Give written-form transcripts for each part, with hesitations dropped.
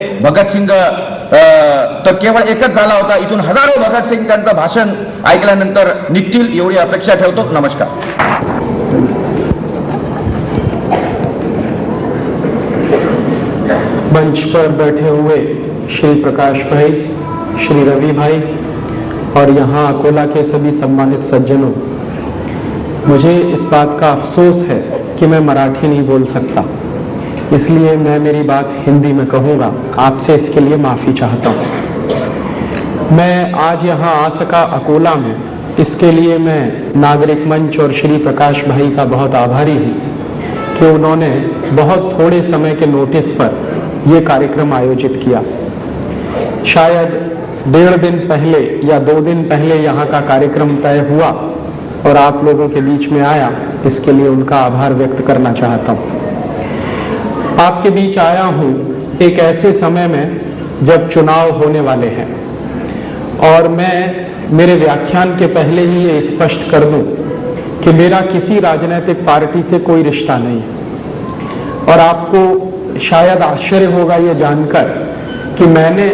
भगतसिंग तर केवळ एकच झाला होता. इथून हजारो भगतसिंग त्यांचं भाषण ऐकल्यानंतर निघतील एवढी अपेक्षा ठेवतो. नमस्कार. मंच पर बैठे हुए श्री प्रकाश भाई, श्री रवि भाई और यहाँ अकोला के सभी सम्मानित सज्जनों, मुझे इस बात का अफसोस है कि मैं मराठी नहीं बोल सकता, इसलिए मैं मेरी बात हिंदी में कहूँगा. आपसे इसके लिए माफ़ी चाहता हूँ. मैं आज यहाँ आ सका अकोला में, इसके लिए मैं नागरिक मंच और श्री प्रकाश भाई का बहुत आभारी हूँ कि उन्होंने बहुत थोड़े समय के नोटिस पर ये कार्यक्रम आयोजित किया. शायद 1.5 दिन पहले या 2 दिन पहले यहाँ का कार्यक्रम तय हुआ और आप लोगों के बीच में आया, इसके लिए उनका आभार व्यक्त करना चाहता हूँ. आपके बीच आया हूँ एक ऐसे समय में जब चुनाव होने वाले हैं और मैं मेरे व्याख्यान के पहले ही ये स्पष्ट कर दूं कि मेरा किसी राजनीतिक पार्टी से कोई रिश्ता नहीं है. और आपको शायद आश्चर्य होगा ये जानकर कि मैंने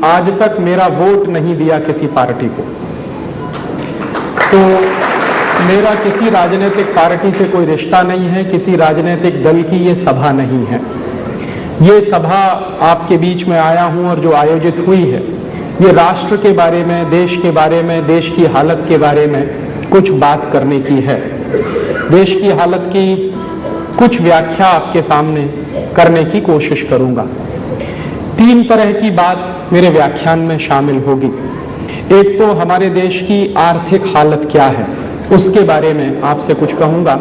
आज तक मेरा वोट नहीं दिया किसी पार्टी को. तो मेरा किसी राजनीतिक पार्टी से कोई रिश्ता नहीं है, किसी राजनीतिक दल की ये सभा नहीं है. ये सभा आपके बीच में आया हूं और जो आयोजित हुई है, ये राष्ट्र के बारे में, देश के बारे में, देश की हालत के बारे में कुछ बात करने की है. देश की हालत की कुछ व्याख्या आपके सामने करने की कोशिश करूंगा. 3 तरह की बात मेरे व्याख्यान में शामिल होगी. एक तो हमारे देश की आर्थिक हालत क्या है, उसके बारे में आपसे कुछ कहूंगा.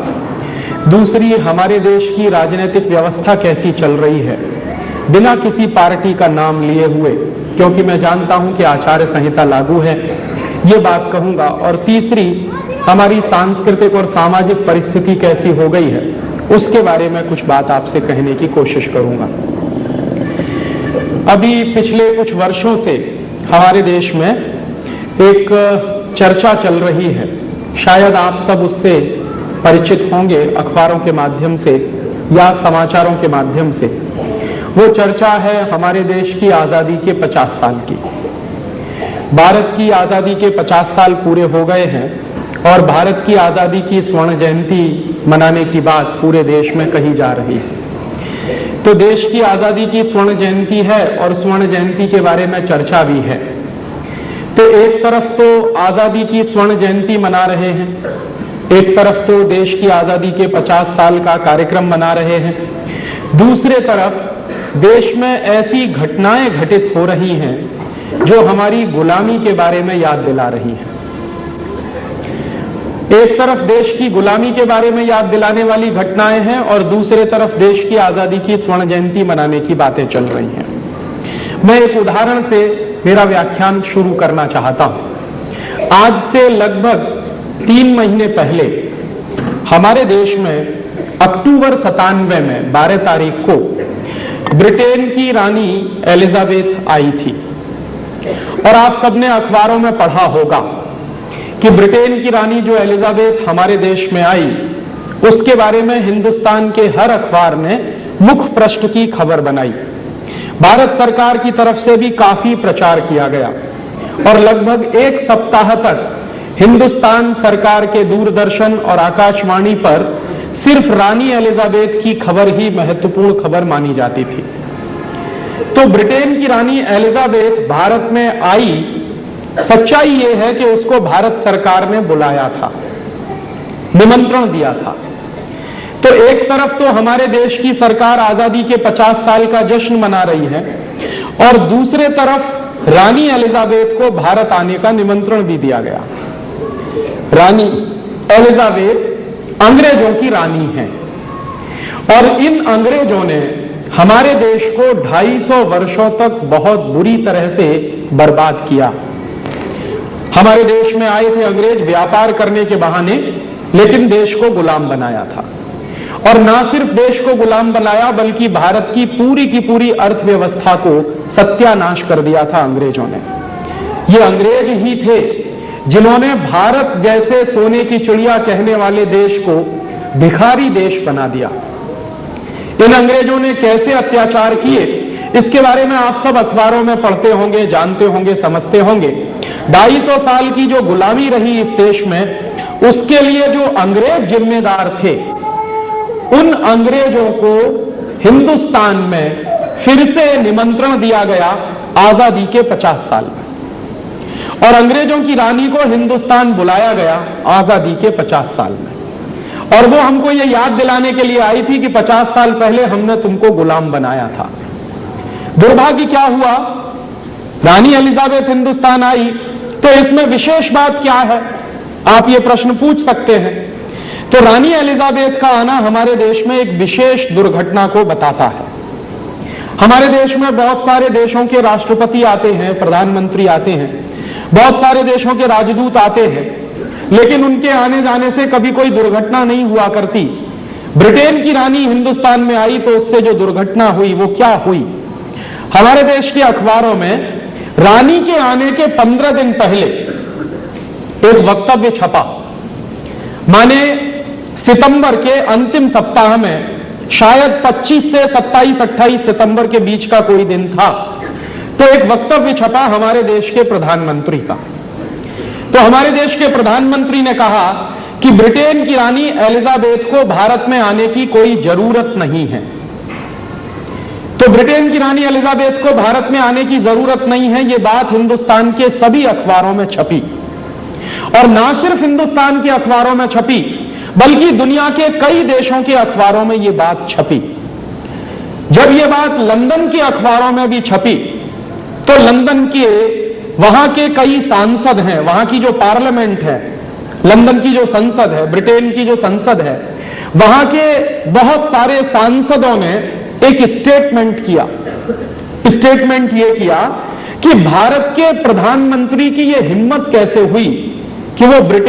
दूसरी, हमारे देश की राजनीतिक व्यवस्था कैसी चल रही है, बिना किसी पार्टी का नाम लिए हुए, क्योंकि मैं जानता हूं कि आचार संहिता लागू है, ये बात कहूंगा. और तीसरी, हमारी सांस्कृतिक और सामाजिक परिस्थिति कैसी हो गई है, उसके बारे में कुछ बात आपसे कहने की कोशिश करूंगा. अभी पिछले कुछ वर्षों से हमारे देश में एक चर्चा चल रही है, शायद आप सब उससे परिचित होंगे अखबारों के माध्यम से या समाचारों के माध्यम से. वो चर्चा है हमारे देश की आज़ादी के 50 साल की. भारत की आज़ादी के 50 साल पूरे हो गए हैं और भारत की आज़ादी की स्वर्ण जयंती मनाने की बात पूरे देश में कही जा रही है. तो देश की आज़ादी की स्वर्ण जयंती है और स्वर्ण जयंती के बारे में चर्चा भी है. तो एक तरफ तो आज़ादी की स्वर्ण जयंती मना रहे हैं, एक तरफ तो देश की आज़ादी के 50 साल का कार्यक्रम मना रहे हैं, दूसरे तरफ देश में ऐसी घटनाएं घटित हो रही हैं जो हमारी गुलामी के बारे में याद दिला रही हैं. एक तरफ देश की गुलामी के बारे में याद दिलाने वाली घटनाएं हैं और दूसरे तरफ देश की आज़ादी की स्वर्ण जयंती मनाने की बातें चल रही हैं. मैं एक उदाहरण से मेरा व्याख्यान शुरू करना चाहता हूं. आज से लगभग 3 महीने पहले हमारे देश में अक्टूबर 97 में 12 तारीख को ब्रिटेन की रानी एलिजाबेथ आई थी. और आप सबने अखबारों में पढ़ा होगा कि ब्रिटेन की रानी जो एलिजाबेथ हमारे देश में आई, उसके बारे में हिंदुस्तान के हर अखबार ने मुख्य पृष्ठ की खबर बनाई. भारत सरकार की तरफ से भी काफी प्रचार किया गया और लगभग 1 सप्ताह तक हिंदुस्तान सरकार के दूरदर्शन और आकाशवाणी पर सिर्फ रानी एलिजाबेथ की खबर ही महत्वपूर्ण खबर मानी जाती थी. तो ब्रिटेन की रानी एलिजाबेथ भारत में आई, सच्चाई यह है कि उसको भारत सरकार ने बुलाया था, निमंत्रण दिया था. तो एक तरफ तो हमारे देश की सरकार आजादी के 50 साल का जश्न मना रही है और दूसरे तरफ रानी एलिजाबेथ को भारत आने का निमंत्रण भी दिया गया. रानी एलिजाबेथ अंग्रेजों की रानी हैं और इन अंग्रेजों ने हमारे देश को 250 वर्षों तक बहुत बुरी तरह से बर्बाद किया. हमारे देश में आए थे अंग्रेज व्यापार करने के बहाने, लेकिन देश को गुलाम बनाया था. और ना सिर्फ देश को गुलाम बनाया बल्कि भारत की पूरी अर्थव्यवस्था को सत्यानाश कर दिया था अंग्रेजों ने. ये अंग्रेज ही थे जिन्होंने भारत जैसे सोने की चिड़िया कहने वाले देश को भिखारी देश बना दिया. इन अंग्रेजों ने कैसे अत्याचार किए, इसके बारे में आप सब अखबारों में पढ़ते होंगे, जानते होंगे, समझते होंगे। 250 साल की जो गुलामी रही इस देश में, उसके लिए जो अंग्रेज जिम्मेदार थे, उन अंग्रेजों को हिंदुस्तान में फिर से निमंत्रण दिया गया आजादी के 50 साल में, और अंग्रेजों की रानी को हिंदुस्तान बुलाया गया आजादी के 50 साल में, और वो हमको ये याद दिलाने के लिए आई थी कि 50 साल पहले हमने तुमको गुलाम बनाया था। दुर्भाग्य क्या हुआ, रानी एलिजाबेथ हिंदुस्तान आई, तो इसमें विशेष बात क्या है, आप ये प्रश्न पूछ सकते हैं। तो रानी एलिजाबेथ का आना हमारे देश में एक विशेष दुर्घटना को बताता है। हमारे देश में बहुत सारे देशों के राष्ट्रपति आते हैं, प्रधानमंत्री आते हैं, बहुत सारे देशों के राजदूत आते हैं, लेकिन उनके आने जाने से कभी कोई दुर्घटना नहीं हुआ करती। ब्रिटेन की रानी हिंदुस्तान में आई तो उससे जो दुर्घटना हुई वो क्या हुई, हमारे देश के अखबारों में रानी के आने के 15 दिन पहले एक वक्तव्य छपा। माने सितंबर के अंतिम सप्ताह में, शायद 25 से 27-28 सितंबर के बीच का कोई दिन था, तो एक वक्तव्य छपा हमारे देश के प्रधानमंत्री का। तो हमारे देश के प्रधानमंत्री ने कहा कि ब्रिटेन की रानी एलिजाबेथ को भारत में आने की कोई जरूरत नहीं है। तो ब्रिटेन की रानी एलिजाबेथ को भारत में आने की जरूरत नहीं है, यह बात हिंदुस्तान के सभी अखबारों में छपी, और ना सिर्फ हिंदुस्तान के अखबारों में छपी बल्कि दुनिया के कई देशों के अखबारों में यह बात छपी। जब यह बात लंदन के अखबारों में भी छपी तो लंदन के वहां के कई सांसद हैं, वहां की जो पार्लियामेंट है, लंदन की जो संसद है, ब्रिटेन की जो संसद है, वहां के बहुत सारे सांसदों ने एक स्टेटमेंट किया। स्टेटमेंट यह किया कि भारत के प्रधानमंत्री की यह हिम्मत कैसे हुई कि वो ब्रिटेन